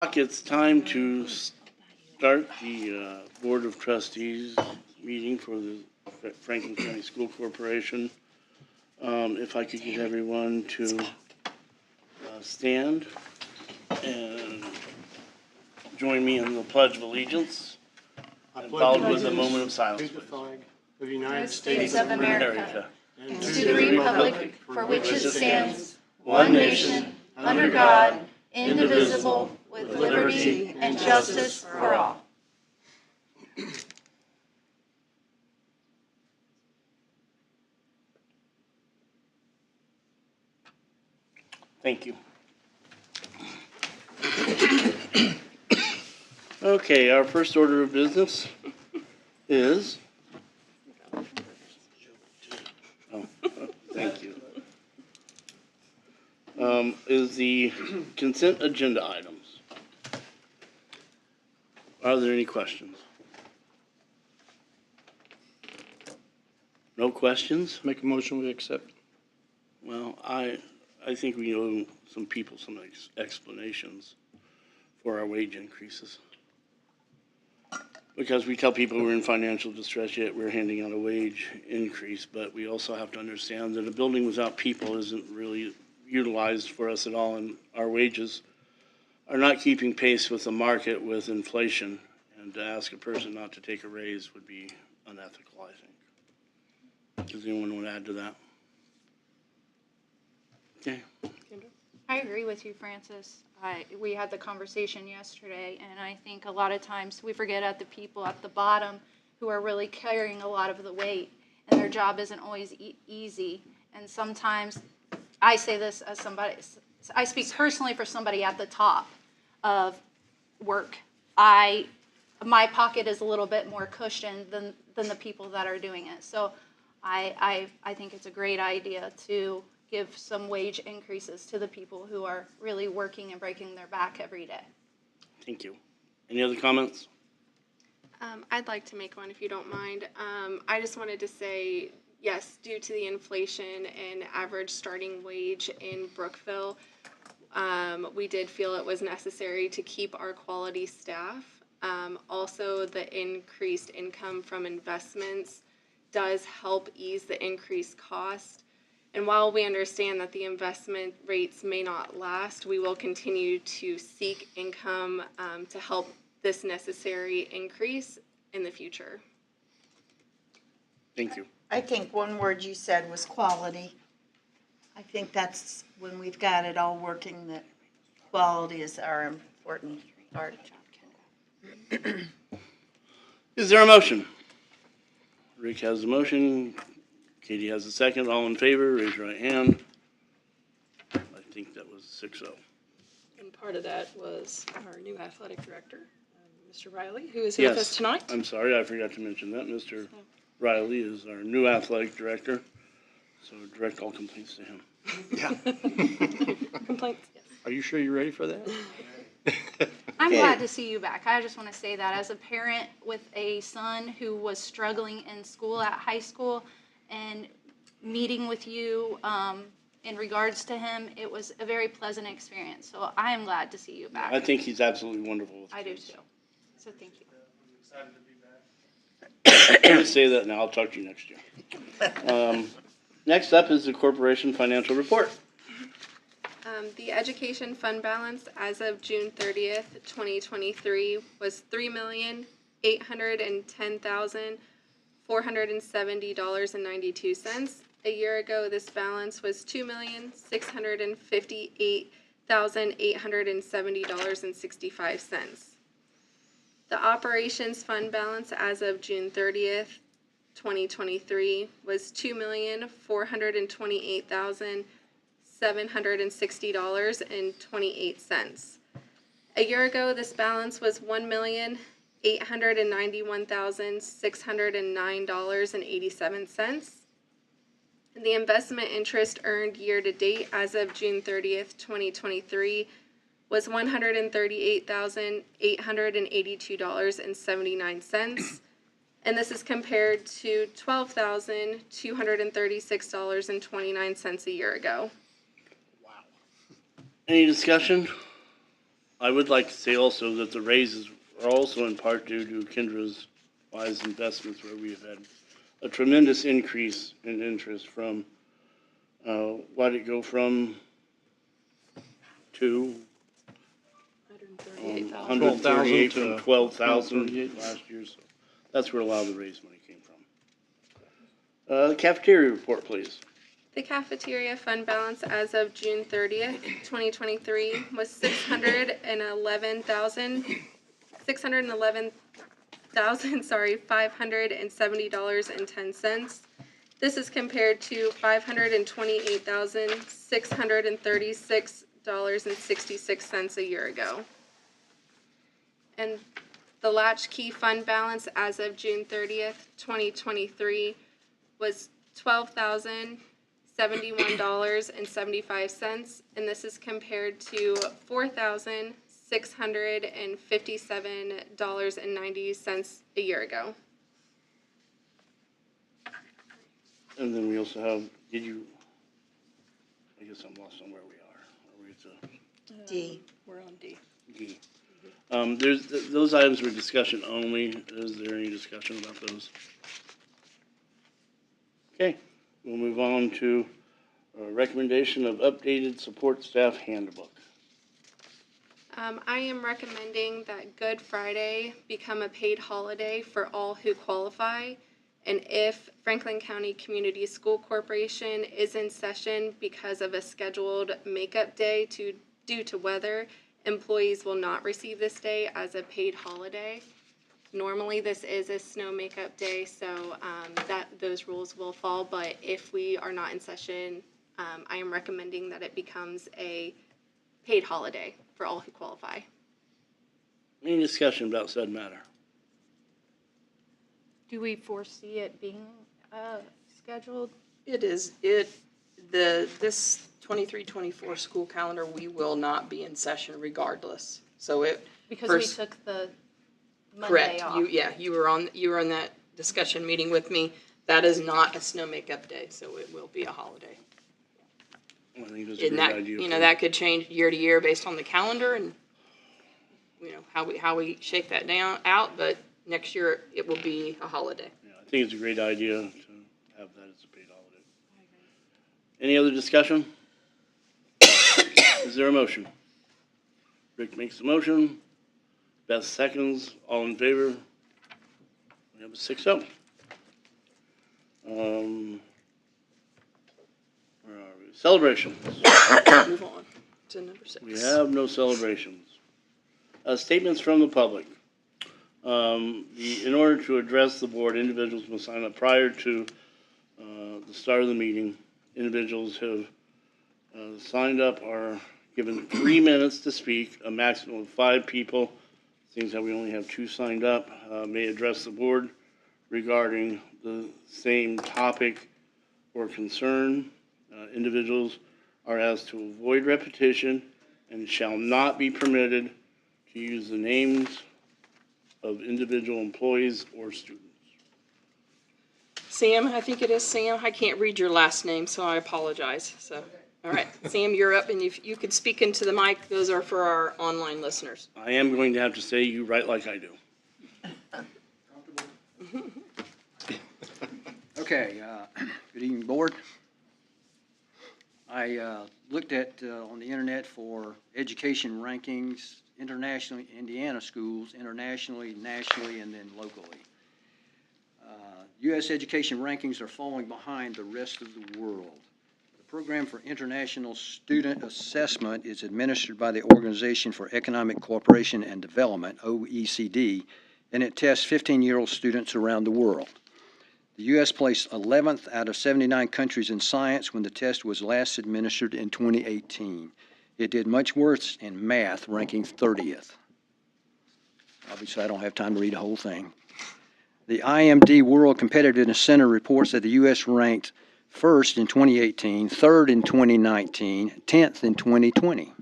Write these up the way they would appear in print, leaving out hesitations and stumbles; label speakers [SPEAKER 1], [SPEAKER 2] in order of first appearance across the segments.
[SPEAKER 1] It's time to start the Board of Trustees meeting for the Franklin County School Corporation. If I could get everyone to stand and join me in the Pledge of Allegiance, and followed with a moment of silence.
[SPEAKER 2] To the flag of the United
[SPEAKER 3] States
[SPEAKER 2] States
[SPEAKER 3] of America, and to the republic for which it stands, one nation, under God, indivisible, with liberty and justice for all.
[SPEAKER 1] Thank you. Okay, our first order of business is... Oh, thank you. Is the consent agenda items. Are there any questions? No questions?
[SPEAKER 2] Make a motion we accept.
[SPEAKER 1] Well, I think we owe some people some explanations for our wage increases. Because we tell people we're in financial distress, yet we're handing out a wage increase, but we also have to understand that a building without people isn't really utilized for us at all, and our wages are not keeping pace with the market with inflation, and to ask a person not to take a raise would be unethical, I think. Does anyone want to add to that? Okay.
[SPEAKER 3] I agree with you, Francis. We had the conversation yesterday, and I think a lot of times we forget at the people at the bottom who are really carrying a lot of the weight, and their job isn't always easy. And sometimes, I say this as somebody, I speak personally for somebody at the top of work. My pocket is a little bit more cushioned than the people that are doing it. So I think it's a great idea to give some wage increases to the people who are really working and breaking their back every day.
[SPEAKER 1] Thank you. Any other comments?
[SPEAKER 4] I'd like to make one if you don't mind. I just wanted to say, yes, due to the inflation and average starting wage in Brookville, we did feel it was necessary to keep our quality staff. Also, the increased income from investments does help ease the increased cost. And while we understand that the investment rates may not last, we will continue to seek income to help this necessary increase in the future.
[SPEAKER 1] Thank you.
[SPEAKER 5] I think one word you said was quality. I think that's when we've got it all working, that quality is our important part.
[SPEAKER 1] Is there a motion? Rick has a motion. Katie has a second. All in favor, raise your right hand. I think that was 6-0.
[SPEAKER 6] And part of that was our new athletic director, Mr. Riley, who is here with us tonight.
[SPEAKER 1] I'm sorry, I forgot to mention that. Mr. Riley is our new athletic director, so direct all complaints to him.
[SPEAKER 2] Yeah.
[SPEAKER 6] Complaints? Yes.
[SPEAKER 2] Are you sure you're ready for that?
[SPEAKER 3] I'm glad to see you back. I just want to say that as a parent with a son who was struggling in school at high school, and meeting with you in regards to him, it was a very pleasant experience. So I am glad to see you back.
[SPEAKER 1] I think he's absolutely wonderful with
[SPEAKER 3] I do
[SPEAKER 1] kids.
[SPEAKER 3] too. So thank you.
[SPEAKER 2] Excited to be back.
[SPEAKER 1] I say that now. I'll talk to you next year. Next up is the corporation financial report.
[SPEAKER 4] The education fund balance as of June 30th, 2023 was $3,810,470.92. A year ago, this balance was $2,658,870.65. The operations fund balance as of June 30th, 2023 was $2,428,760.28. A year ago, this balance was $1,891,609.87. And the investment interest earned year to date as of June 30th, 2023 was $138,882.79. And this is compared to $12,236.29 a year ago.
[SPEAKER 1] Any discussion? I would like to say also that the raises are also in part due to Kendra's wise investments, where we have had a tremendous increase in interest from, why did it go from to
[SPEAKER 6] 138,000.
[SPEAKER 1] 138 from 12,000
[SPEAKER 2] 12,000.
[SPEAKER 1] last year, so that's where a lot of the raise money came from. Cafeteria report, please.
[SPEAKER 4] The cafeteria fund balance as of June 30th, 2023 was $570.10. This is compared to $528,636.66 a year ago. And the latchkey fund balance as of June 30th, 2023 was $12,071.75, and this is compared to $4,657.90 a year ago.
[SPEAKER 1] And then we also have, I guess I'm lost on where we are. Are we at
[SPEAKER 5] D.
[SPEAKER 6] We're on D.
[SPEAKER 1] D? Those items were discussion only. Is there any discussion about those? Okay, we'll move on to a recommendation of updated support staff handbook.
[SPEAKER 4] I am recommending that Good Friday become a paid holiday for all who qualify. And if Franklin County Community School Corporation is in session because of a scheduled makeup day due to weather, employees will not receive this day as a paid holiday. Normally, this is a snow makeup day, so those rules will fall. But if we are not in session, I am recommending that it becomes a paid holiday for all who qualify.
[SPEAKER 1] Any discussion about said matter?
[SPEAKER 3] Do we foresee it being scheduled?
[SPEAKER 6] It is, this 23-24 school calendar, we will not be in session regardless. So
[SPEAKER 3] Because
[SPEAKER 6] First-
[SPEAKER 3] we took the Monday
[SPEAKER 6] correct,
[SPEAKER 3] off.
[SPEAKER 6] you were on that discussion meeting with me. That is not a snow makeup day, so it will be a holiday.
[SPEAKER 1] I think that's a
[SPEAKER 6] And
[SPEAKER 1] great
[SPEAKER 6] that,
[SPEAKER 1] idea.
[SPEAKER 6] that could change year to year based on the calendar and, how we shake that out, but next year it will be a holiday.
[SPEAKER 1] Yeah, I think it's a great idea to have that as a paid holiday. Any other discussion? Is there a motion? Rick makes the motion. Beth seconds. All in favor? We have a 6-0. Where are we? Celebrations.
[SPEAKER 6] Move on to number 6.
[SPEAKER 1] We have no celebrations. Statements from the public. In order to address the board, individuals must sign up prior to the start of the meeting. Individuals who have signed up are given 3 minutes to speak. A maximum of 5 people, seems that we only have 2 signed up, may address the board regarding the same topic or concern. Individuals are asked to avoid repetition and shall not be permitted to use the names of individual employees or students.
[SPEAKER 6] Sam, I think it is Sam. I can't read your last name, so I apologize. So, all right, Sam, you're up, and if you could speak into the mic, those are for our online listeners.
[SPEAKER 1] I am going to have to say you write like I do.
[SPEAKER 7] Okay, good evening, board. I looked at on the internet for education rankings internationally, Indiana schools, internationally, nationally, and then locally. U.S. education rankings are falling behind the rest of the world. The Program for International Student Assessment is administered by the Organization for Economic Cooperation and Development, OECD, and it tests 15-year-old students around the world. The U.S. placed 11th out of 79 countries in science when the test was last administered in 2018. It did much worse in math, ranking 30th. Obviously, I don't have time to read the whole thing. The IMD World Competitiveness Center reports that the U.S. ranked first in 2018, third in 2019, 10th in 2020.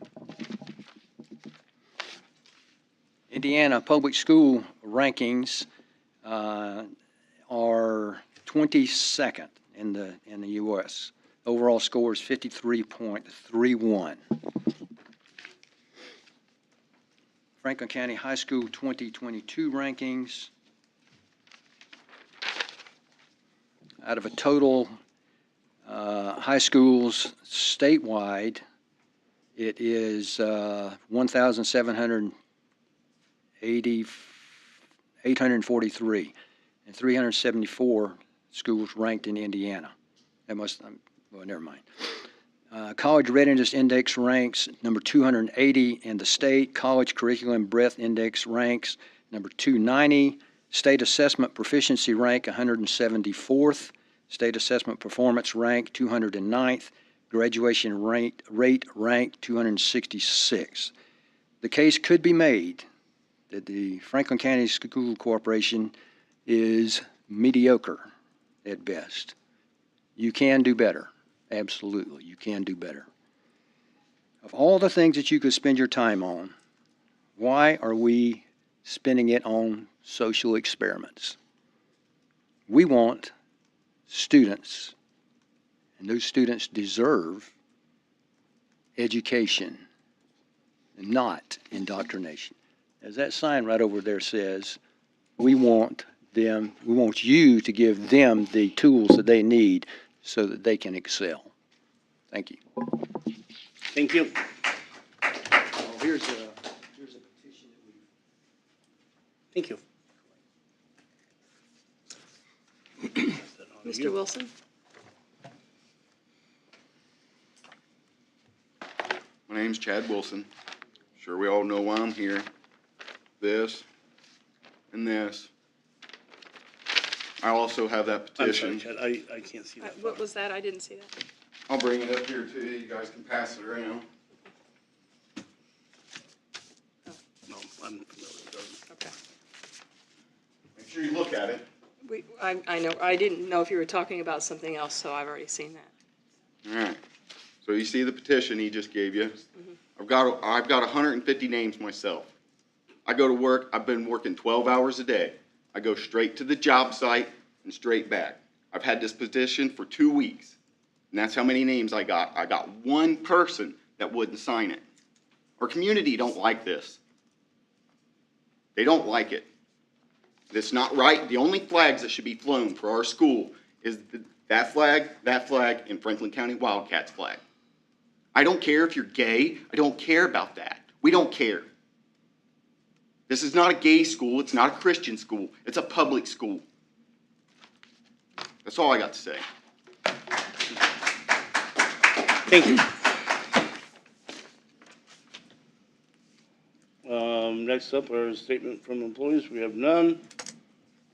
[SPEAKER 7] Indiana public school rankings are 22nd in the U.S. Overall score is 53.31. Franklin County High School 2022 rankings. Out of a total high schools statewide, it is 843, and 374 schools ranked in Indiana. That must, well, never mind. College Readiness Index ranks number 280 in the state. College Curriculum Breadth Index ranks number 290. State Assessment Proficiency rank 174th. State Assessment Performance rank 209th. Graduation rate rank 266. The case could be made that the Franklin County School Corporation is mediocre at best. You can do better. Absolutely, you can do better. Of all the things that you could spend your time on, why are we spending it on social experiments? We want students, and those students deserve education, not indoctrination. As that sign right over there says, we want you to give them the tools that they need so that they can excel. Thank you.
[SPEAKER 1] Thank you.
[SPEAKER 7] Here's a petition that we.
[SPEAKER 1] Thank you.
[SPEAKER 6] Mr. Wilson?
[SPEAKER 8] My name's Chad Wilson. Sure, we all know why I'm here. This and this. I also have that
[SPEAKER 1] I'm sorry,
[SPEAKER 8] petition.
[SPEAKER 1] Chad, I can't see that.
[SPEAKER 6] What was that? I didn't see that.
[SPEAKER 8] I'll bring it up here to you. You guys can pass it around.
[SPEAKER 1] No, I'm familiar with those.
[SPEAKER 6] Okay.
[SPEAKER 8] Make sure you look at it.
[SPEAKER 6] I know, I didn't know if you were talking about something else, so I've already seen that.
[SPEAKER 8] All right. So you see the petition he just gave you. I've got 150 names myself. I go to work. I've been working 12 hours a day. I go straight to the job site and straight back. I've had this petition for 2 weeks, and that's how many names I got. I got one person that wouldn't sign it. Our community don't like this. They don't like it. It's not right. The only flags that should be flown for our school is that flag, and Franklin County Wildcats flag. I don't care if you're gay. I don't care about that. We don't care. This is not a gay school. It's not a Christian school. It's a public school. That's all I got to say.
[SPEAKER 1] Thank you. Next up are statement from employees. We have none.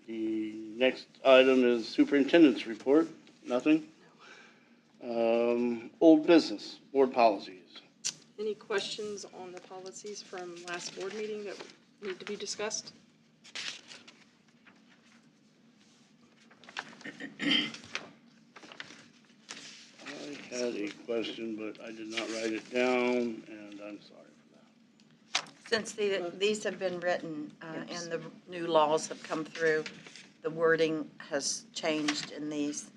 [SPEAKER 1] The next item is Superintendents Report. Nothing. Old business, board policies.
[SPEAKER 6] Any questions on the policies from last board meeting that need to be discussed?
[SPEAKER 1] I had a question, but I did not write it down, and I'm sorry for that.
[SPEAKER 5] Since these have been written and the new laws have come through, the wording has changed in these.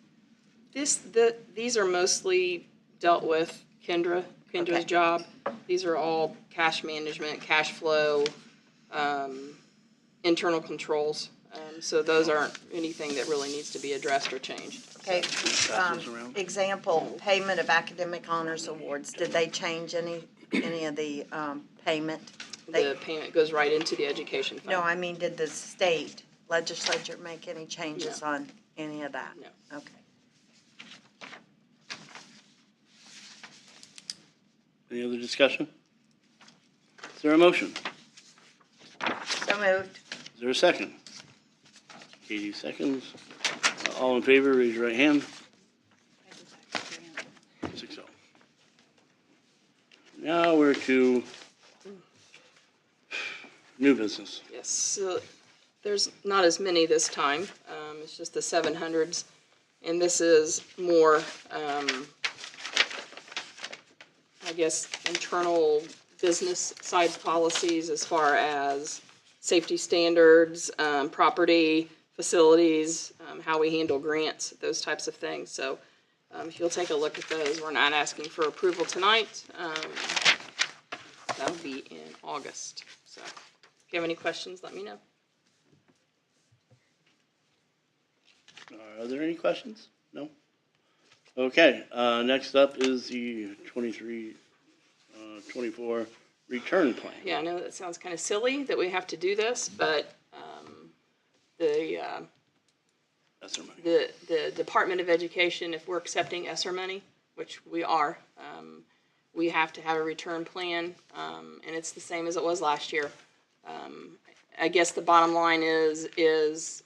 [SPEAKER 6] These are mostly dealt with Kendra's
[SPEAKER 5] Okay.
[SPEAKER 6] job. These are all cash management, cash flow, internal controls. So those aren't anything that really needs to be addressed or changed.
[SPEAKER 5] Okay,
[SPEAKER 1] Pass those around.
[SPEAKER 5] example, payment of academic honors awards. Did they change any of the payment?
[SPEAKER 6] The payment goes right into the education fund.
[SPEAKER 5] No, I mean, did the state legislature make any changes on any of that?
[SPEAKER 6] No.
[SPEAKER 5] Okay.
[SPEAKER 1] Any other discussion? Is there a motion?
[SPEAKER 5] So moved.
[SPEAKER 1] Is there a second? Katie seconds. All in favor, raise your right hand. 6-0. Now we're to new business.
[SPEAKER 6] Yes, so there's not as many this time. It's just the 700s. And this is more, I guess, internal business side policies as far as safety standards, property, facilities, how we handle grants, those types of things. So if you'll take a look at those, we're not asking for approval tonight. That'll be in August. So if you have any questions, let me know.
[SPEAKER 1] Are there any questions? No? Okay, next up is the 24 return plan.
[SPEAKER 6] Yeah, I know that sounds kind of silly that we have to do this, but the
[SPEAKER 1] That's our money.
[SPEAKER 6] the Department of Education, if we're accepting ESSER money, which we are, we have to have a return plan, and it's the same as it was last year. I guess the bottom line is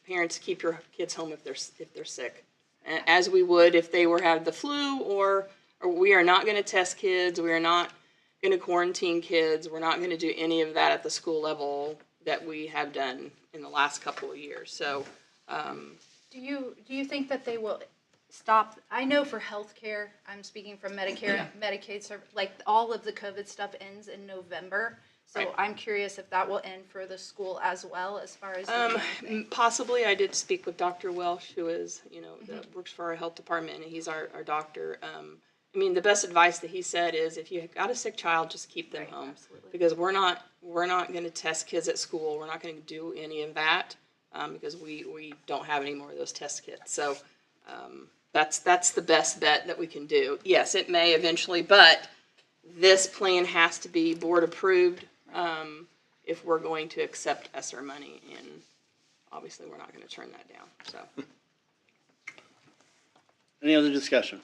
[SPEAKER 6] parents, keep your kids home if they're sick, as we would if they had the flu, or we are not going to test kids. We are not going to quarantine kids. We're not going to do any of that at the school level that we have done in the last couple of years. So,
[SPEAKER 3] Do you think that they will stop? I know for healthcare, I'm speaking from Medicare, Medicaid, like all of the COVID stuff ends in November. So
[SPEAKER 6] Right.
[SPEAKER 3] I'm curious if that will end for the school as well, as far as.
[SPEAKER 6] possibly. I did speak with Dr. Welsh, who is, that works for our health department, and he's our doctor. I mean, the best advice that he said is if you got a sick child, just keep them home.
[SPEAKER 3] Absolutely.
[SPEAKER 6] Because we're not going to test kids at school. We're not going to do any of that because we don't have any more of those test kits. So that's the best bet that we can do. Yes, it may eventually, but this plan has to be board approved if we're going to accept ESSER money, and obviously we're not going to turn that down. So.
[SPEAKER 1] Any other discussion?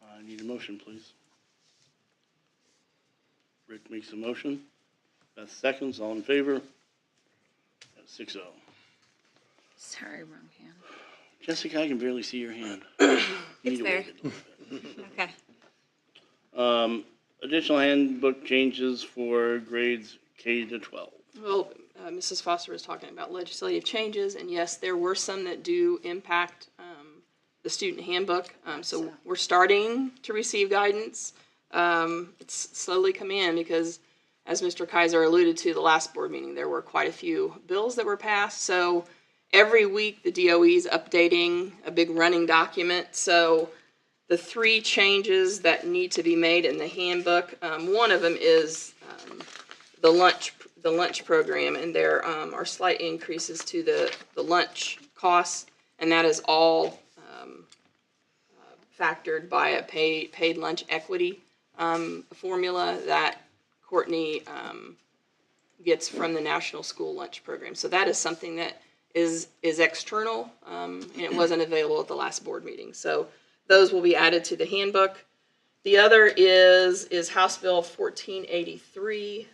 [SPEAKER 1] I need a motion, please. Rick makes a motion. Beth seconds. All in favor? That's 6-0.
[SPEAKER 9] Sorry, wrong hand.
[SPEAKER 1] Jessica, I can barely see your hand. You need to
[SPEAKER 9] there.
[SPEAKER 1] wait a little bit.
[SPEAKER 9] Okay.
[SPEAKER 1] Additional handbook changes for grades K to 12.
[SPEAKER 6] Well, Mrs. Foster was talking about legislative changes, and yes, there were some that do impact the student handbook. So we're starting to receive guidance. It's slowly come in because, as Mr. Kaiser alluded to the last board meeting, there were quite a few bills that were passed. So every week the DOE is updating a big running document. So the 3 changes that need to be made in the handbook, one of them is the lunch program, and there are slight increases to the lunch costs, and that is all factored by a paid lunch equity formula that Courtney gets from the National School Lunch Program. So that is something that is external, and it wasn't available at the last board meeting. So those will be added to the handbook. The other is House Bill 1483.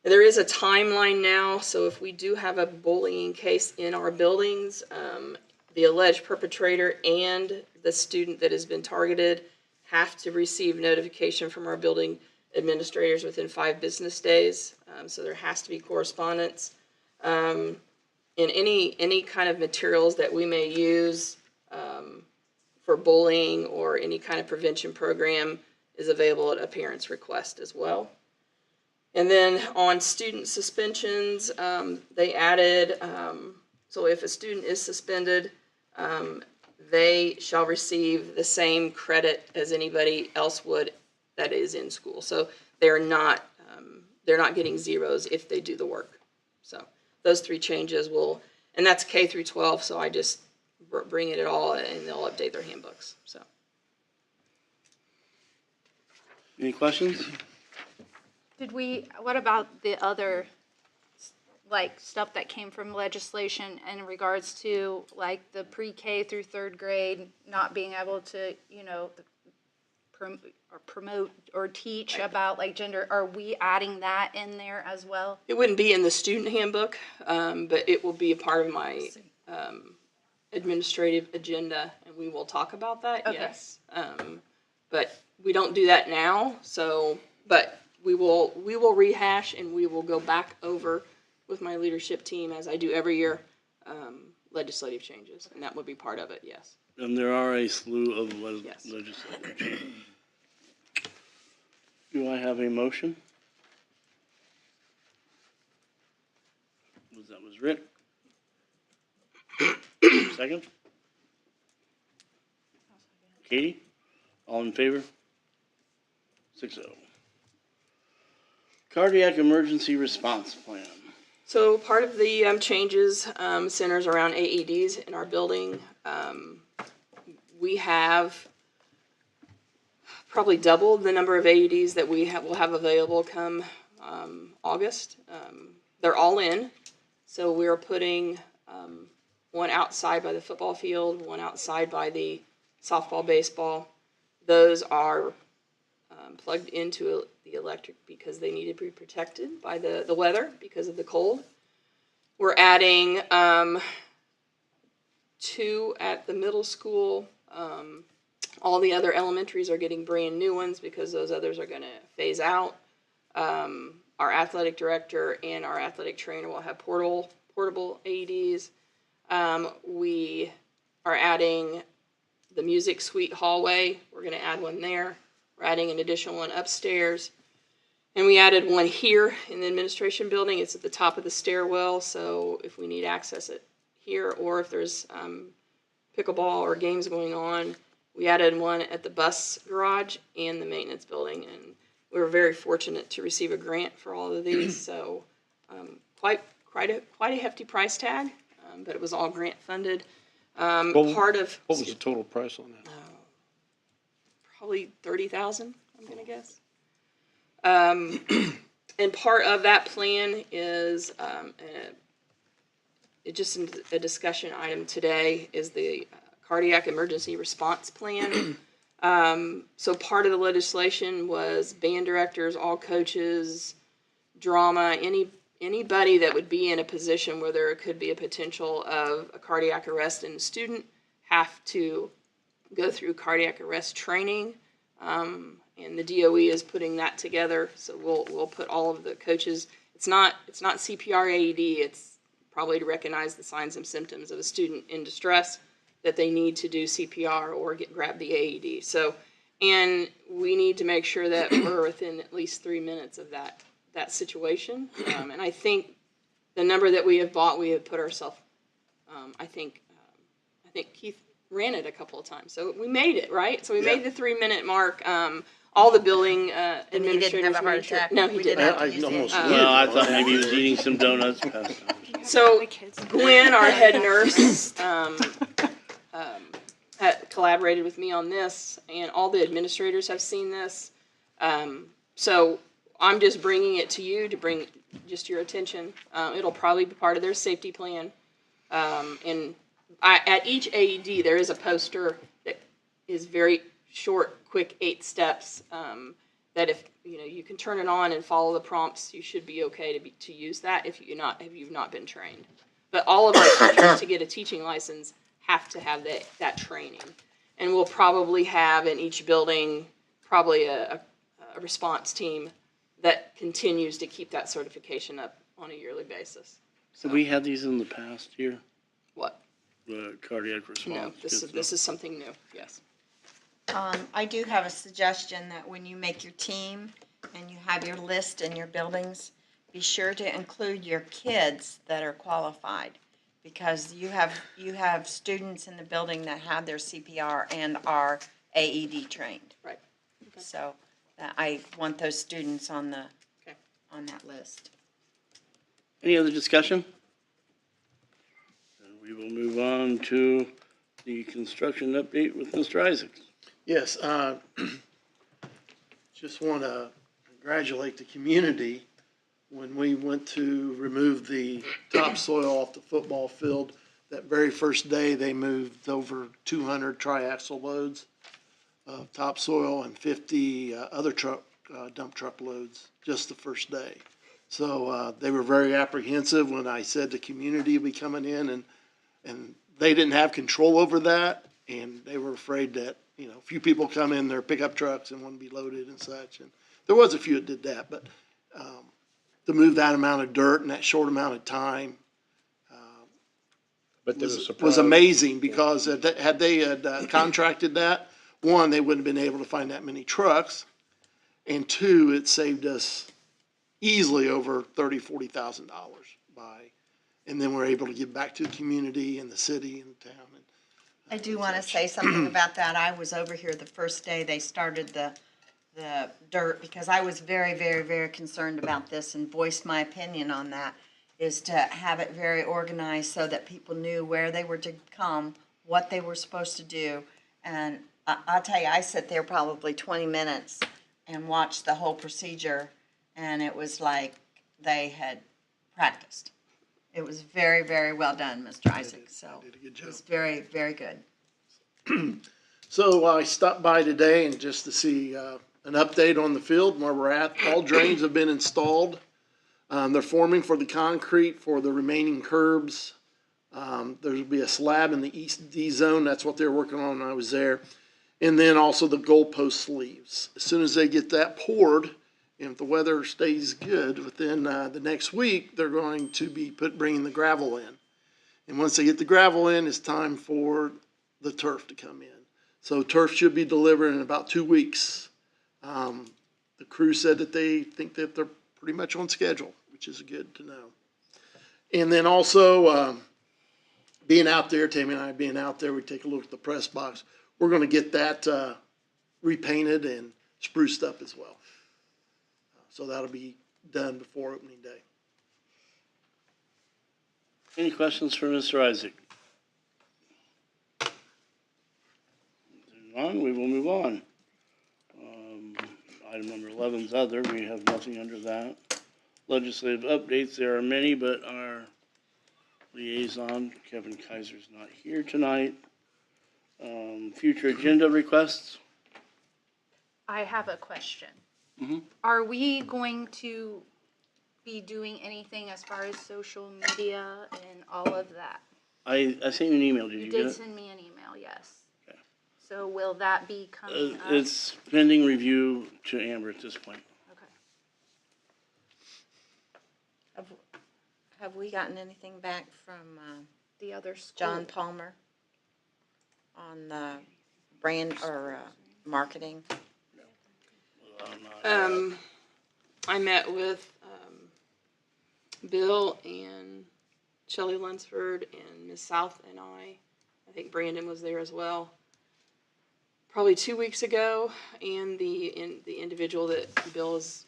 [SPEAKER 6] There is a timeline now, so if we do have a bullying case in our buildings, the alleged perpetrator and the student that has been targeted have to receive notification from our building administrators within 5 business days. So there has to be correspondence. And any kind of materials that we may use for bullying or any kind of prevention program is available at a parent's request as well. And then on student suspensions, they added, so if a student is suspended, they shall receive the same credit as anybody else would that is in school. So they're not getting zeros if they do the work. So those 3 changes will, and that's K through 12, so I just bring it all and they'll update their handbooks. So.
[SPEAKER 1] Any questions?
[SPEAKER 3] What about the other, like, stuff that came from legislation in regards to, like, the pre-K through 3rd grade not being able to, promote or teach about, like, gender? Are we adding that in there as well?
[SPEAKER 6] It wouldn't be in the student handbook, but it will be a part of my administrative agenda, and we will talk about that,
[SPEAKER 3] Okay.
[SPEAKER 6] yes. But we don't do that now, so, but we will rehash and we will go back over with my leadership team, as I do every year, legislative changes, and that would be part of it, yes.
[SPEAKER 1] And there are a slew of
[SPEAKER 6] Yes.
[SPEAKER 1] legislative changes. Do I have a motion? That was Rick. Second? Katie? All in favor? 6-0. Cardiac emergency response plan.
[SPEAKER 6] So part of the changes centers around AEDs in our building. We have probably doubled the number of AEDs that will have available come August. They're all in, so we're putting one outside by the football field, one outside by the softball, baseball. Those are plugged into the electric because they need to be protected by the weather because of the cold. We're adding 2 at the middle school. All the other elementaries are getting brand new ones because those others are going to phase out. Our athletic director and our athletic trainer will have portable AEDs. We are adding the music suite hallway. We're going to add one there. We're adding an additional one upstairs. And we added one here in the administration building. It's at the top of the stairwell, so if we need access it here or if there's pickleball or games going on, we added one at the bus garage and the maintenance building. And we were very fortunate to receive a grant for all of these, so quite a hefty price tag, but it was all grant funded.
[SPEAKER 2] What was the total price on that?
[SPEAKER 6] Probably $30,000, I'm gonna guess. And part of that plan is just a discussion item today is the cardiac emergency response plan. So part of the legislation was band directors, all coaches, drama, anybody that would be in a position where there could be a potential of a cardiac arrest in a student have to go through cardiac arrest training. And the DOE is putting that together, so we'll put all of the coaches. It's not CPR AED. It's probably to recognize the signs and symptoms of a student in distress that they need to do CPR or grab the AED. So, and we need to make sure that we're within at least 3 minutes of that situation. And I think the number that we have bought, we have put ourselves. I think Keith ran it a couple of times, so we made it right. So we made the 3 minute mark. All the building administrators.
[SPEAKER 5] And he didn't have a heart attack?
[SPEAKER 6] No, he
[SPEAKER 5] We
[SPEAKER 6] didn't.
[SPEAKER 5] didn't have to use
[SPEAKER 2] almost
[SPEAKER 5] it.
[SPEAKER 2] did.
[SPEAKER 1] Well, I thought maybe he was eating some donuts.
[SPEAKER 6] So Gwen, our head nurse, had collaborated with me on this, and all the administrators have seen this. So I'm just bringing it to you to bring just your attention. It'll probably be part of their safety plan. And at each AED, there is a poster that is very short, quick 8 steps. That if you can turn it on and follow the prompts, you should be okay to use that if you've not been trained. But all of our teachers to get a teaching license have to have that training, and we'll probably have in each building probably a response team that continues to keep that certification up on a yearly basis.
[SPEAKER 1] So we had these in the past year,
[SPEAKER 6] What?
[SPEAKER 1] the cardiac response.
[SPEAKER 6] No, this is something new. Yes.
[SPEAKER 5] I do have a suggestion that when you make your team and you have your list in your buildings, be sure to include your kids that are qualified, because you have students in the building that have their CPR and are AED trained.
[SPEAKER 6] Right. Okay.
[SPEAKER 5] So I want those students on
[SPEAKER 6] Okay.
[SPEAKER 5] on that list.
[SPEAKER 1] Any other discussion? And we will move on to the construction update with Mr. Isaacs.
[SPEAKER 2] Yes, just want to congratulate the community. When we went to remove the topsoil off the football field, that very first day, they moved over 200 triaxle loads of topsoil and 50 other dump truck loads just the first day. So they were very apprehensive when I said the community would be coming in, and they didn't have control over that, and they were afraid that a few people come in their pickup trucks and want to be loaded and such. And there was a few that did that, but to move that amount of dirt in that short amount of time was amazing, because had they contracted that, one, they wouldn't have been able to find that many trucks, and two, it saved us easily over $30,000-$40,000 and then we're able to give back to the community and the city and the town.
[SPEAKER 5] I do want to say something about that. I was over here the first day they started the the dirt, because I was very, very, very concerned about this and voiced my opinion on that, is to have it very organized so that people knew where they were to come, what they were supposed to do. And I'll tell you, I sat there probably 20 minutes and watched the whole procedure, and it was like they had practiced. It was very, very well done, Mr. Isaac, so
[SPEAKER 2] Did a good
[SPEAKER 5] it
[SPEAKER 2] job.
[SPEAKER 5] was very, very good.
[SPEAKER 2] So I stopped by today and just to see an update on the field, where we're at. All drains have been installed. They're forming for the concrete for the remaining curbs. There'll be a slab in the east D zone. That's what they were working on when I was there. And then also the goalpost sleeves. As soon as they get that poured, and if the weather stays good, within the next week, they're going to be bringing the gravel in. And once they get the gravel in, it's time for the turf to come in. So turf should be delivered in about 2 weeks. The crew said that they think that they're pretty much on schedule, which is good to know. And then also, being out there, Tammy and I being out there, we take a look at the press box. We're gonna get that repainted and spruced up as well. So that'll be done before opening day.
[SPEAKER 1] Any questions for Mr. Isaac? None, we will move on. Item number 11 is other, we have nothing under that. Legislative updates, there are many, but our liaison, Kevin Kaiser's not here tonight. Future agenda requests?
[SPEAKER 3] I have a question.
[SPEAKER 1] Mhm.
[SPEAKER 3] Are we going to be doing anything as far as social media and all of that?
[SPEAKER 1] I sent you an email, did
[SPEAKER 3] You
[SPEAKER 1] you get
[SPEAKER 3] did
[SPEAKER 1] it?
[SPEAKER 3] send me an email, yes.
[SPEAKER 1] Okay.
[SPEAKER 3] So will that be coming up?
[SPEAKER 1] It's pending review to Amber at this point.
[SPEAKER 3] Okay.
[SPEAKER 5] Have we gotten anything back from
[SPEAKER 3] The other school.
[SPEAKER 5] John Palmer on the brand or marketing?
[SPEAKER 6] I met with, Bill and Shelley Lunsford and Ms. South and I think Brandon was there as well, probably 2 weeks ago, and the individual that Bill has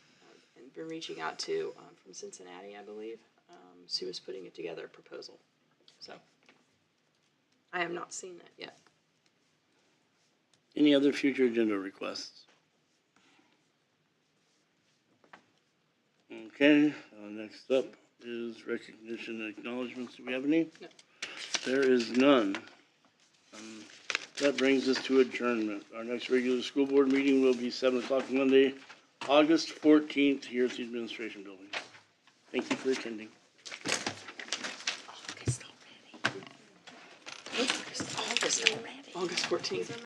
[SPEAKER 6] been reaching out to, from Cincinnati, I believe, she was putting it together, a proposal, so I have not seen that yet.
[SPEAKER 1] Any other future agenda requests? Okay, next up is recognition and acknowledgements. Do we have any?
[SPEAKER 6] No.
[SPEAKER 1] There is none. That brings us to adjournment. Our next regular school board meeting will be 7 o'clock Monday, August 14th, here at the administration building. Thank you for attending.
[SPEAKER 5] August already. August already.
[SPEAKER 6] August 14th.